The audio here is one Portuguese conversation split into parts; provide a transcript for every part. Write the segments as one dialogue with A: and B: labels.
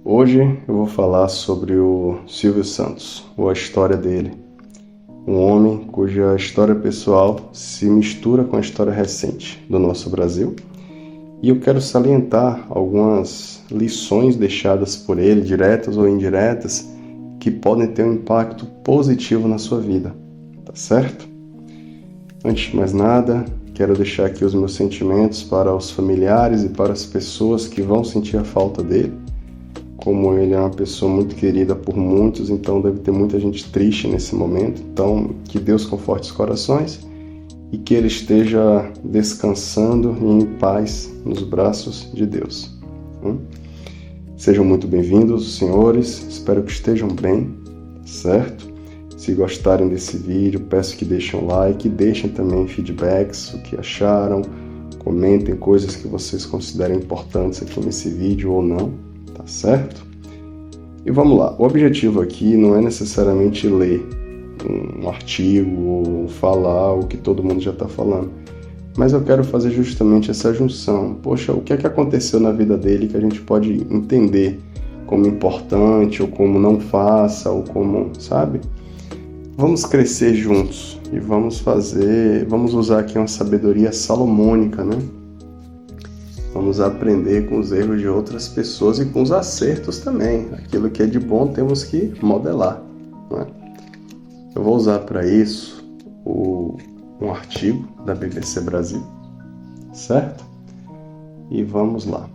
A: Hoje eu vou falar sobre o Silvio Santos, ou a história dele. Um homem cuja história pessoal se mistura com a história recente do nosso Brasil. E eu quero salientar algumas lições deixadas por ele, diretas ou indiretas, que podem ter um impacto positivo na sua vida, tá certo? Antes de mais nada, quero deixar aqui os meus sentimentos para os familiares e para as pessoas que vão sentir a falta dele. Como ele é uma pessoa muito querida por muitos, então deve ter muita gente triste nesse momento. Então, que Deus conforte os corações e que ele esteja descansando e em paz nos braços de Deus. Sejam muito bem-vindos, senhores. Espero que estejam bem, certo? Se gostarem desse vídeo, peço que deixem um like, deixem também feedbacks, o que acharam, comentem coisas que vocês considerem importantes aqui nesse vídeo ou não. Tá certo? E vamos lá. O objetivo aqui não é necessariamente ler um artigo ou falar o que todo mundo já está falando, mas eu quero fazer justamente essa junção. Poxa, o que é que aconteceu na vida dele que a gente pode entender como importante ou como não faça ou como, sabe? Vamos crescer juntos e vamos usar aqui uma sabedoria salomônica, né? Vamos aprender com os erros de outras pessoas e com os acertos também. Aquilo que é de bom temos que modelar, não é? Eu vou usar para isso um artigo da BBC Brasil, certo? E vamos lá.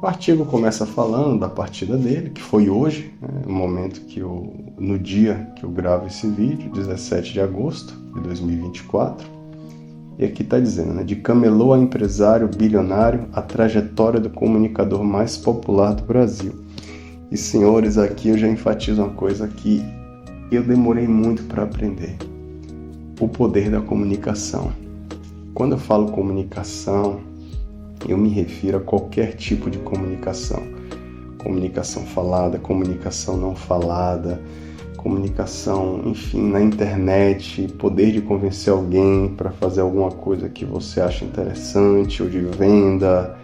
A: O artigo começa falando da partida dele, que foi hoje, no dia que eu gravo esse vídeo, 17 de agosto de 2024. E aqui está dizendo, né? De camelô a empresário bilionário, a trajetória do comunicador mais popular do Brasil. E, senhores, aqui eu já enfatizo uma coisa que eu demorei muito para aprender. O poder da comunicação. Quando eu falo comunicação, eu me refiro a qualquer tipo de comunicação. Comunicação falada, comunicação não falada, comunicação, enfim, na internet, poder de convencer alguém para fazer alguma coisa que você acha interessante ou de venda,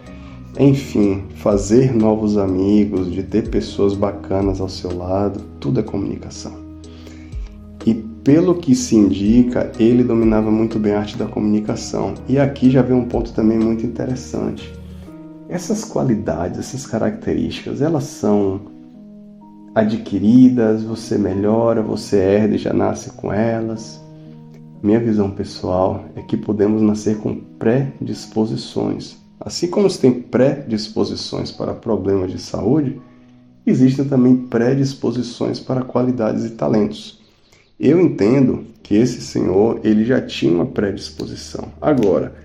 A: enfim, fazer novos amigos, de ter pessoas bacanas ao seu lado, tudo é comunicação. E pelo que se indica, ele dominava muito bem a arte da comunicação. E aqui já vem um ponto também muito interessante. Essas qualidades, essas características, elas são adquiridas, você melhora, você herda e já nasce com elas. Minha visão pessoal é que podemos nascer com predisposições. Assim como se tem predisposições para problemas de saúde, existem também predisposições para qualidades e talentos. Eu entendo que esse senhor, ele já tinha uma predisposição. Agora,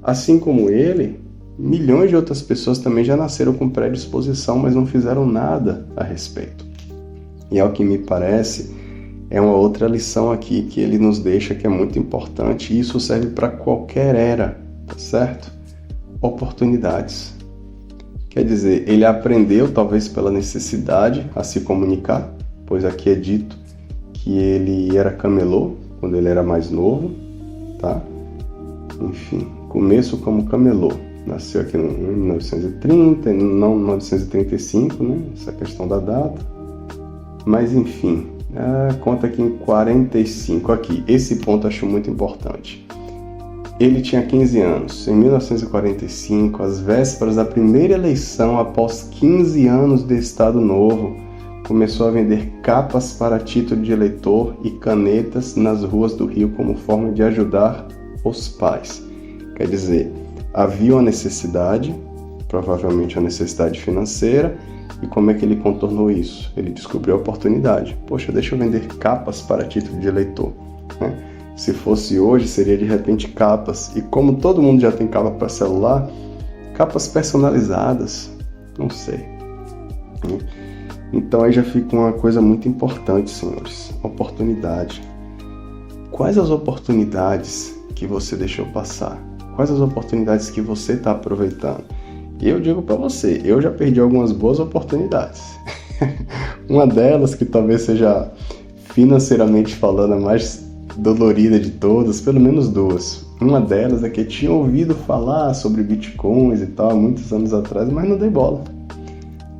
A: assim como ele, milhões de outras pessoas também já nasceram com predisposição, mas não fizeram nada a respeito. E ao que me parece, é uma outra lição aqui que ele nos deixa que é muito importante, e isso serve para qualquer era, tá certo? Oportunidades. Quer dizer, ele aprendeu, talvez pela necessidade, a se comunicar, pois aqui é dito que ele era camelô quando ele era mais novo, tá? Enfim, começo como camelô. Nasceu aqui em 1930, não 1935, né? Essa questão da data. Mas enfim, conta aqui em 45 aqui. Esse ponto eu acho muito importante. Ele tinha 15 anos. Em 1945, às vésperas da primeira eleição, após 15 anos de Estado Novo, começou a vender capas para título de eleitor e canetas nas ruas do Rio como forma de ajudar os pais. Quer dizer, havia uma necessidade, provavelmente uma necessidade financeira. E como é que ele contornou isso? Ele descobriu a oportunidade. Poxa, deixa eu vender capas para título de eleitor, né? Se fosse hoje, seria de repente capas. E como todo mundo já tem capa para celular, capas personalizadas, não sei. Então aí já fica uma coisa muito importante, senhores. Oportunidade. Quais as oportunidades que você deixou passar? Quais as oportunidades que você está aproveitando? E eu digo para você, eu já perdi algumas boas oportunidades. Uma delas, que talvez seja financeiramente falando a mais dolorida de todas, pelo menos duas. Uma delas é que eu tinha ouvido falar sobre bitcoins e tal, há muitos anos atrás, mas não dei bola.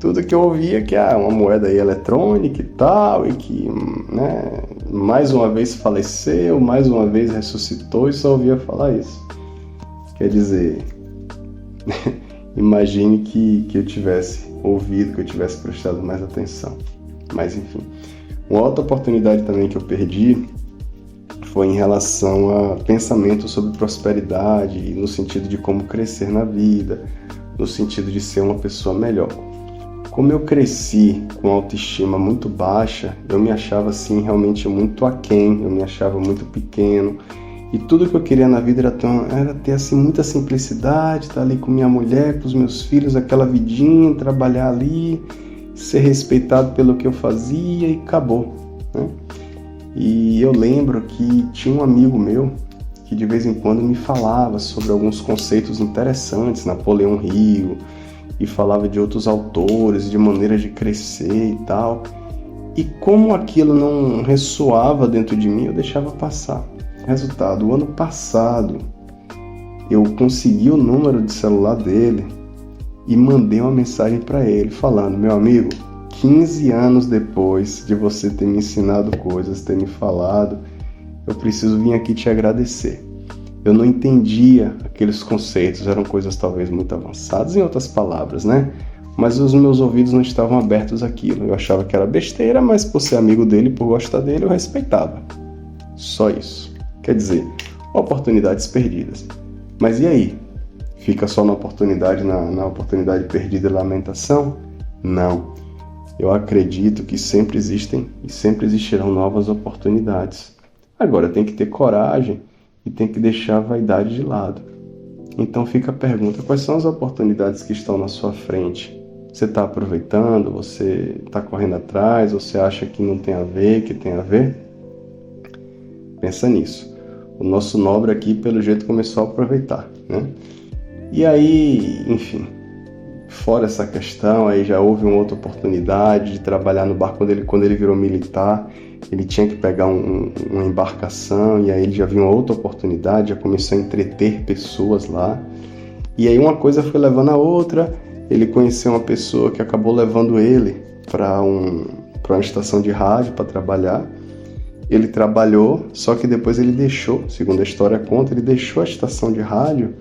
A: tudo que eu ouvia que uma moeda aí eletrônica e tal, e que, né, mais uma vez faleceu, mais uma vez ressuscitou, e só ouvia falar isso. Quer dizer, imagine que eu tivesse ouvido, que eu tivesse prestado mais atenção. Mas enfim, uma outra oportunidade também que eu perdi foi em relação a pensamento sobre prosperidade, no sentido de como crescer na vida, no sentido de ser uma pessoa melhor. Como eu cresci com autoestima muito baixa, eu me achava assim realmente muito aquém, eu me achava muito pequeno, e tudo que eu queria na vida era ter assim muita simplicidade, estar ali com minha mulher, com os meus filhos, aquela vidinha, trabalhar ali, ser respeitado pelo que eu fazia e acabou, né? E eu lembro que tinha um amigo meu que de vez em quando me falava sobre alguns conceitos interessantes, Napoleão Hill, e falava de outros autores, de maneiras de crescer e tal. E como aquilo não ressoava dentro de mim, eu deixava passar. Resultado, o ano passado, eu consegui o número de celular dele e mandei uma mensagem para ele falando: meu amigo, 15 anos depois de você ter me ensinado coisas, ter me falado, eu preciso vir aqui te agradecer. Eu não entendia aqueles conceitos, eram coisas talvez muito avançadas, em outras palavras, né? Mas os meus ouvidos não estavam abertos àquilo. Eu achava que era besteira, mas por ser amigo dele, por gostar dele, eu respeitava. Só isso. Quer dizer, oportunidades perdidas. Mas e aí? Fica só na oportunidade, na oportunidade perdida e lamentação? Não. Eu acredito que sempre existem e sempre existirão novas oportunidades. Agora tem que ter coragem e tem que deixar a vaidade de lado. Então fica a pergunta: quais são as oportunidades que estão na sua frente? Você está aproveitando? Você está correndo atrás? Você acha que não tem a ver, que tem a ver? Pensa nisso. O nosso nobre aqui, pelo jeito, começou a aproveitar, né? E aí, enfim, fora essa questão, aí já houve uma outra oportunidade de trabalhar no barco quando ele virou militar. Ele tinha que pegar uma embarcação, e aí ele já viu uma outra oportunidade, já começou a entreter pessoas lá. E aí uma coisa foi levando a outra, ele conheceu uma pessoa que acabou levando ele para uma estação de rádio para trabalhar. Ele trabalhou, só que depois ele deixou, segundo a história conta, ele deixou a estação de rádio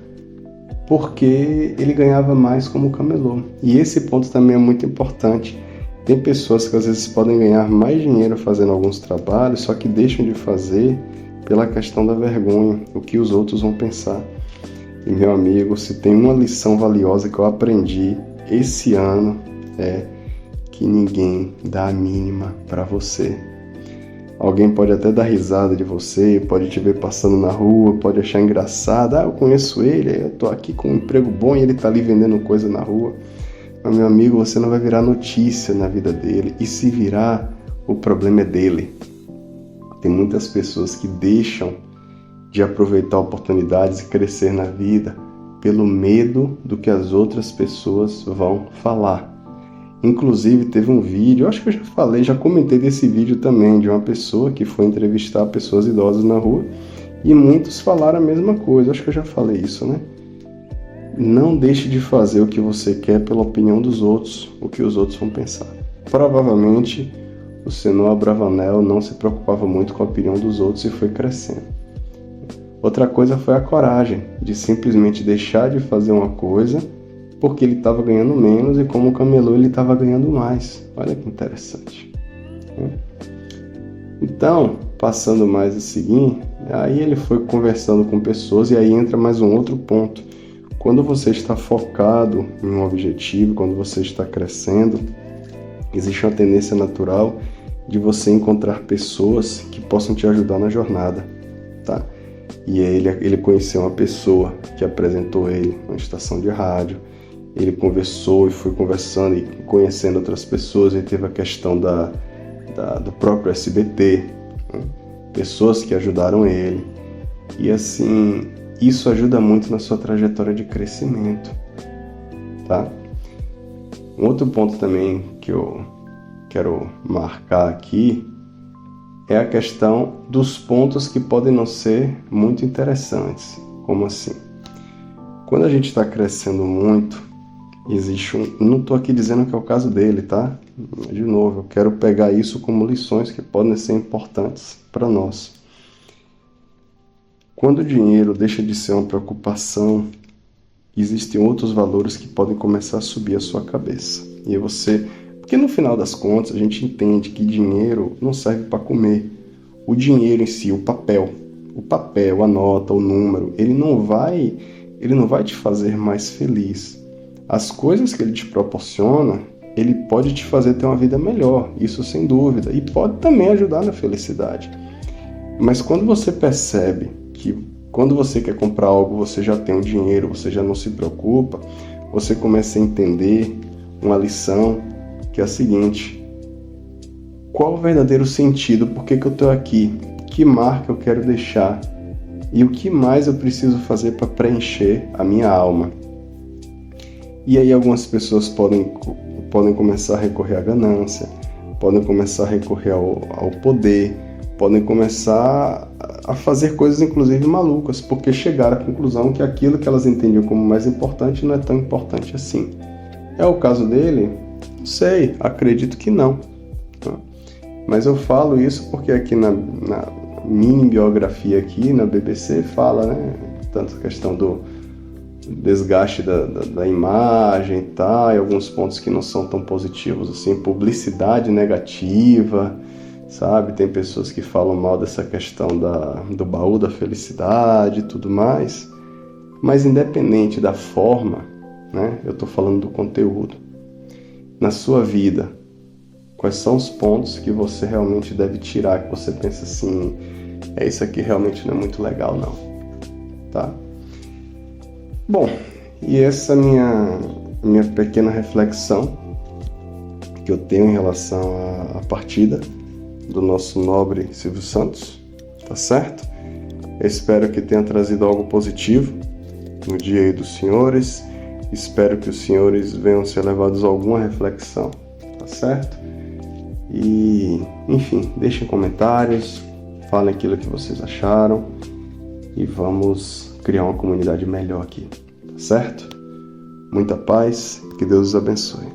A: porque ele ganhava mais como camelô. E esse ponto também é muito importante. Tem pessoas que às vezes podem ganhar mais dinheiro fazendo alguns trabalhos, só que deixam de fazer pela questão da vergonha, o que os outros vão pensar. E meu amigo, se tem uma lição valiosa que eu aprendi esse ano, é que ninguém dá a mínima para você. Alguém pode até dar risada de você, pode te ver passando na rua, pode achar engraçado. Eu conheço ele, eu tô aqui com um emprego bom e ele tá ali vendendo coisa na rua. Mas, meu amigo, você não vai virar notícia na vida dele. E se virar, o problema é dele. Tem muitas pessoas que deixam de aproveitar oportunidades e crescer na vida pelo medo do que as outras pessoas vão falar. Inclusive, teve um vídeo, acho que eu já comentei desse vídeo também, de uma pessoa que foi entrevistar pessoas idosas na rua e muitos falaram a mesma coisa. Acho que eu já falei isso, né? Não deixe de fazer o que você quer pela opinião dos outros, o que os outros vão pensar. Provavelmente, o senhor Abravanel não se preocupava muito com a opinião dos outros e foi crescendo. Outra coisa foi a coragem de simplesmente deixar de fazer uma coisa porque ele estava ganhando menos e como camelô ele estava ganhando mais. Olha que interessante. Então, passando mais a seguir, aí ele foi conversando com pessoas e aí entra mais um outro ponto. Quando você está focado em um objetivo, quando você está crescendo, existe uma tendência natural de você encontrar pessoas que possam te ajudar na jornada, tá? E aí ele conheceu uma pessoa que apresentou ele numa estação de rádio. Ele conversou e foi conversando e conhecendo outras pessoas. Ele teve a questão do próprio SBT, né? Pessoas que ajudaram ele. E assim, isso ajuda muito na sua trajetória de crescimento, tá? Um outro ponto também que eu quero marcar aqui é a questão dos pontos que podem não ser muito interessantes. Como assim? Quando a gente está crescendo muito, Existe não estou aqui dizendo que é o caso dele, tá? De novo, eu quero pegar isso como lições que podem ser importantes para nós. Quando o dinheiro deixa de ser uma preocupação, existem outros valores que podem começar a subir a sua cabeça. E você... Porque no final das contas, a gente entende que dinheiro não serve para comer. O dinheiro em si, o papel, a nota, o número, ele não vai te fazer mais feliz. As coisas que ele te proporciona, ele pode te fazer ter uma vida melhor, isso sem dúvida, e pode também ajudar na felicidade. Mas quando você percebe que quando você quer comprar algo, você já tem o dinheiro, você já não se preocupa, você começa a entender uma lição que é a seguinte: qual o verdadeiro sentido? Por que eu estou aqui? Que marca eu quero deixar? E o que mais eu preciso fazer para preencher a minha alma? E aí algumas pessoas podem começar a recorrer à ganância, podem começar a recorrer ao poder, podem começar a fazer coisas inclusive malucas, porque chegaram à conclusão que aquilo que elas entendiam como mais importante não é tão importante assim. É o caso dele? Não sei, acredito que não. Mas eu falo isso porque aqui na mini biografia aqui na BBC fala, né, tanto a questão do desgaste da imagem e tal, e alguns pontos que não são tão positivos assim, publicidade negativa, sabe? Tem pessoas que falam mal dessa questão do baú da felicidade e tudo mais, mas independente da forma, né, eu estou falando do conteúdo. Na sua vida, quais são os pontos que você realmente deve tirar, que você pensa assim, isso aqui realmente não é muito legal não, tá? Bom, e essa é a minha pequena reflexão que eu tenho em relação à partida do nosso nobre Silvio Santos, tá certo? Eu espero que tenha trazido algo positivo no dia aí dos senhores, espero que os senhores venham ser levados a alguma reflexão, tá certo? E, enfim, deixem comentários, falem aquilo que vocês acharam e vamos criar uma comunidade melhor aqui, tá certo? Muita paz, que Deus os abençoe.